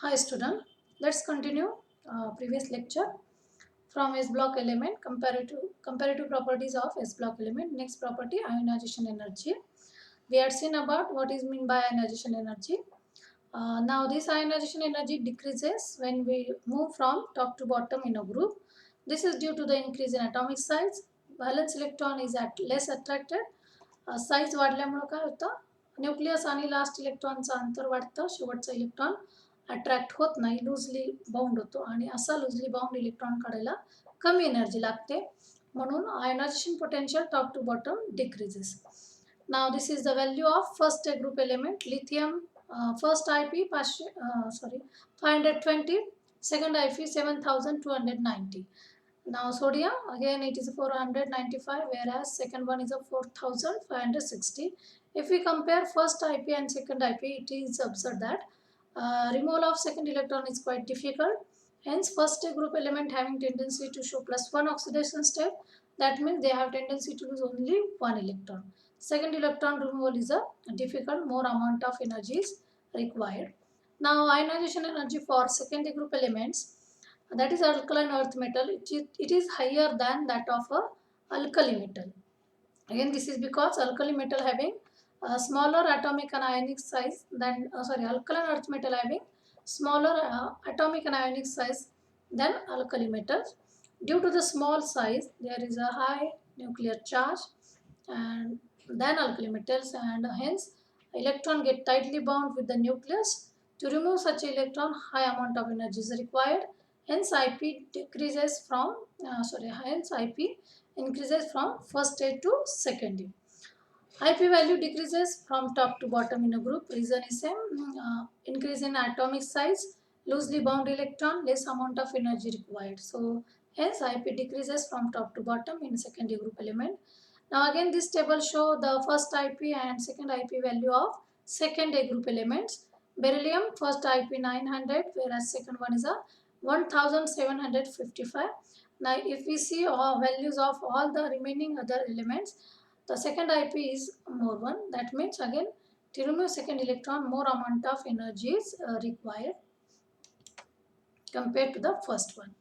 Hi student, let's continue previous lecture from S block element comparative properties of S block element. Next property, ionization energy. We had seen about what is mean by ionization energy. Now this ionization energy decreases when we move from top to bottom in a group. This is due to the increase in atomic size. Valence electron is less attracted. Size वाढल्यामुळे काय होतं, nucleus आणि last इलेक्ट्रॉनचं अंतर वाढतं, शेवटचा electron attract होत नाही, loosely bound होतो आणि असा लूजली बाउंड इलेक्ट्रॉन काढायला कमी एनर्जी लागते, म्हणून ionization potential top to bottom decreases. नाव this is the value of first group element lithium. First IP 520, second IP 7290. Now sodium, again it is 495, whereas second one is a 4560. If we compare first IP and second IP, it is observed that removal of second electron is quite difficult. Hence first group element having tendency to show +1 oxidation state. That means they have tendency to lose only one electron. Second electron removal is a difficult, more amount of energy is required. Now ionization energy for second group elements, that is alkaline earth metal, it is higher than that of a alkali metal. Again this is because alkali metal having a smaller atomic and ionic size than alkaline earth metal having smaller atomic and ionic size than alkali metals. Due to the small size, there is a high nuclear charge and than alkali metals, and hence electron get tightly bound with the nucleus. To remove such electron, high amount of energy is required. Hence IP decreases from hence IP increases from first stage to second stage. IP value decreases from top to bottom in a group. Reason is same. Increase in atomic size, loosely bound electron, less amount of energy required. So hence IP decreases from top to bottom in secondary group element. Now again this table show the first IP and second IP value of second A group elements. Beryllium first IP 900, whereas second one is a 1755. Now if we see all values of all the remaining other elements, the second IP is more one. That means again to remove second electron, more amount of energy is required compared to the first one.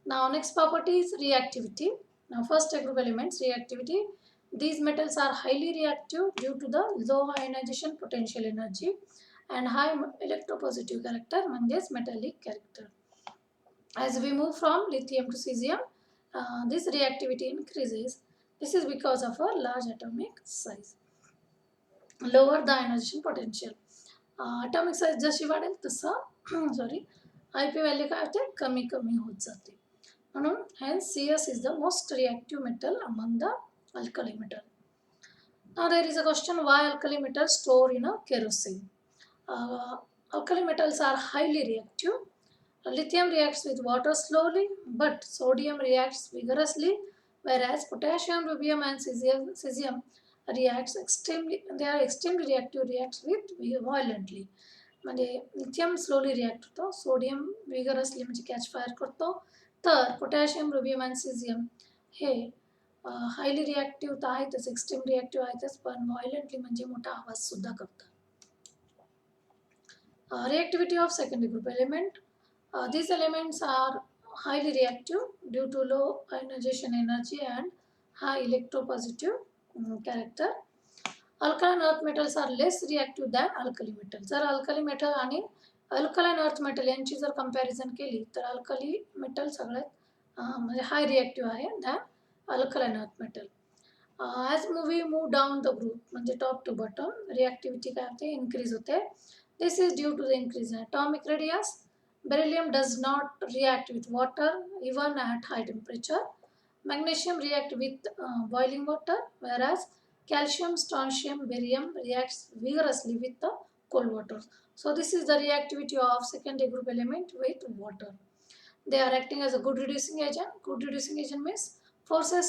Now next property is reactivity. Now first group elements reactivity. These metals are highly reactive due to the low ionization potential energy and high electropositive character, म्हणजेच metallic character. As we move from lithium to cesium, this reactivity increases. This is because of a large atomic size. Lower the ionization potential. Atomic size जशी वाढेल तसं IP value काय होते, कमी कमी होत जाते. म्हणून hence CS is the most reactive metal among the alkali metal. Now there is a question, why alkali metals store in a kerosene? Alkali metals are highly reactive. Lithium reacts with water slowly, but sodium reacts vigorously, whereas potassium, rubium and cesium reacts they are extremely reactive, reacts with violently. म्हणजे lithium slowly react होतो, sodium vigorously म्हणजे catch fire करतो, तर potassium, रुबियम आणि सिझियम हे highly reactive तर आहेतच, extreme reactive आहेतच, पण व्हायलंटली म्हणजे मोठा आवाज सुद्धा करतात. Reactivity of secondary group element. These elements are highly reactive due to low ionization energy and high electropositive character. Alkaline earth metals are less reactive than alkali metals. जर alkali metal आणि alkaline earth metal यांची जर comparison केली तर alkali metal सगळ्यात म्हणजे high reactive आहे than alkaline earth metal. As we move down the group म्हणजे top to bottom, reactivity काय होते, increase होते. This is due to the increase in atomic radius. Beryllium does not react with water even at high temperature. Magnesium react with boiling water, whereas calcium, strontium, barium reacts vigorously with the cold water. So this is the reactivity of secondary group element with water. They are acting as a good reducing agent. Good reducing agent means forces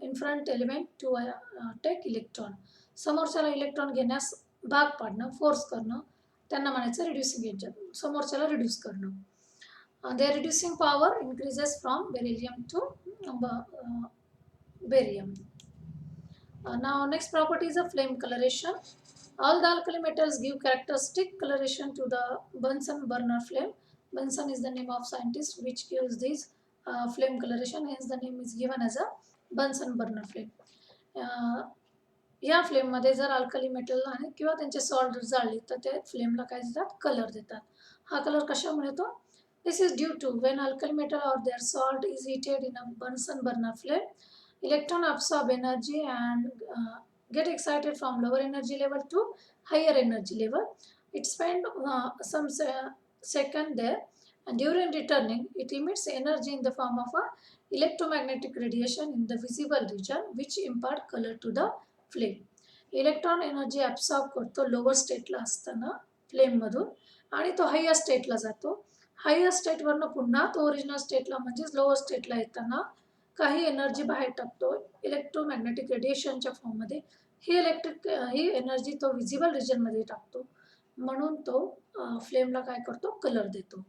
in front element to take electron. समोरच्याला electron घेण्यास भाग पाडणं, force करणं, त्यांना म्हणायचं reducing agent, समोरच्याला reduce करणं. Their reducing power increases from beryllium to barium. Now next property is a flame coloration. All the alkali metals give characteristic coloration to the Bunsen burner flame. Bunsen is the name of scientist which gives this flame coloration, hence the name is given as a Bunsen burner flame. या फ्लेममध्ये जर alkali metal आणि किंवा त्यांचे salt जाळले तर ते फ्लेमला काय देतात, colour देतात. हा कलर कशामुळे येतो? This is due to when alkali metal और their salt is heated in a Bunsen burner flame, electron absorb energy and get excited from lower energy level to higher energy level. It spend some second there, and during returning it emits energy in the form of a electromagnetic radiation in the visible region which impart color to the flame. Electron energy absorb करतो lower स्टेटला असताना फ्लेममधून आणि तो higher स्टेटला जातो. Higher स्टेटवरनं पुन्हा तो original स्टेटला म्हणजेच lower स्टेटला येताना काही एनर्जी बाहेर टाकतो इलेक्ट्रोमॅग्नेटिक रेडिएशनच्या फॉर्ममध्ये. ही एनर्जी तो विजिबल रिजनमध्ये टाकतो, म्हणून तो फ्लेमला काय करतो, कलर देतो.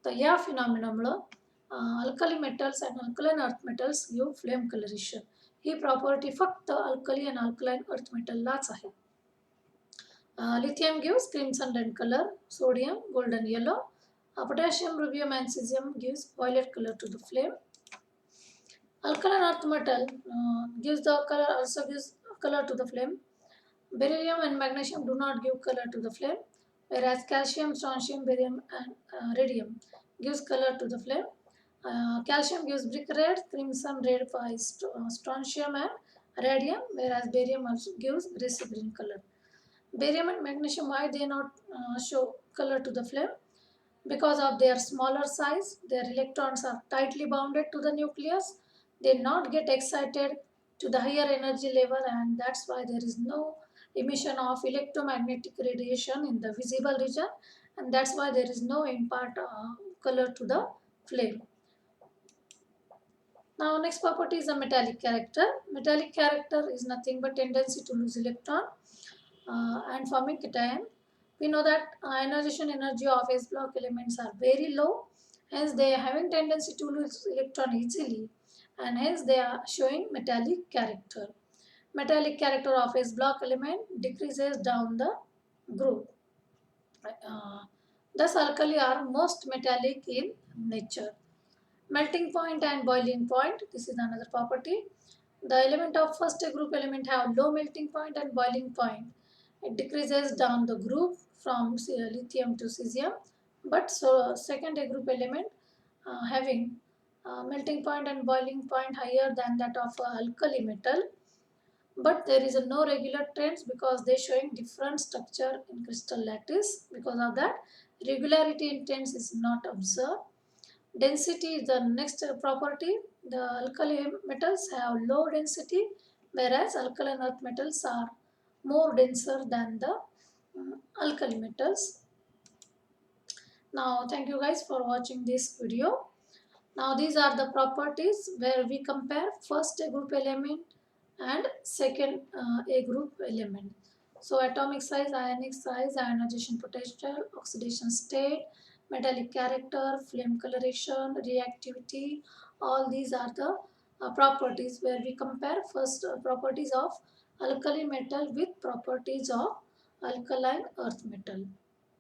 तर या फिनॉमिनामुळं alkali metals and alkaline earth metals give flame coloration. ही प्रॉपर्टी फक्त अल्कली अँड अल्कलाइन अर्थ मेटललाच आहे. Lithium gives crimson red color, sodium golden yellow, potassium, rubium and cesium gives violet color to the flame. Alkaline earth metal gives color to the flame. Beryllium and magnesium do not give color to the flame, whereas calcium, strontium, barium and radium gives color to the flame. Calcium gives brick red, crimson red by strontium and radium, whereas barium also gives greasy green color. Barium and magnesium, why they not show color to the flame? Because of their smaller size, their electrons are tightly bounded to the nucleus. They not get excited to the higher energy level, and that's why there is no emission of electromagnetic radiation in the visible region, and that's why there is no impart color to the flame. Now next property is a metallic character. Metallic character is nothing but tendency to lose electron and forming cation. We know that ionization energy of S block elements are very low, hence they are having tendency to lose electron easily, and hence they are showing metallic character. Metallic character of S block element decreases down the group. Thus alkali are most metallic in nature. Melting point and boiling point, this is another property. The element of first group element have low melting point and boiling point. It decreases down the group from lithium to cesium, but so second group element having melting point and boiling point higher than that of alkali metal, but there is no regular trends because they showing different structure in crystal lattice. Because of that, regularity in trends is not observed. Density is the next property. The alkali metals have low density, whereas alkaline earth metals are more denser than the alkali metals. Now thank you guys for watching this video. Now these are the properties where we compare first A group element and second A group element. So atomic size, ionic size, ionization potential, oxidation state, metallic character, flame coloration, reactivity, all these are the properties where we compare first properties of alkali metal with properties of alkaline earth metal.